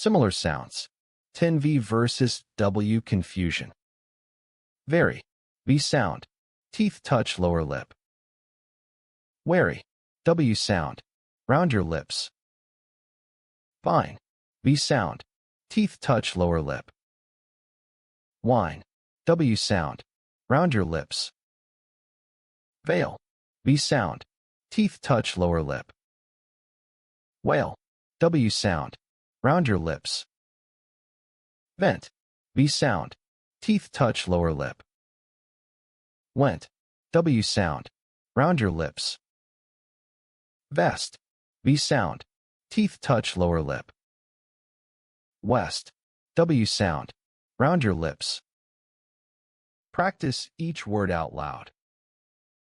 Similar sounds. 10 V versus W confusion. Very. V sound. Teeth touch lower lip. Wary. W sound. Round your lips. Fine. V sound. Teeth touch lower lip. Wine. W sound. Round your lips. Veil. V sound. Teeth touch lower lip. Wail. W sound. Round your lips. Vent. V sound. Teeth touch lower lip. Went. W sound. Round your lips. Vest. V sound. Teeth touch lower lip. West. W sound. Round your lips. Practice each word out loud.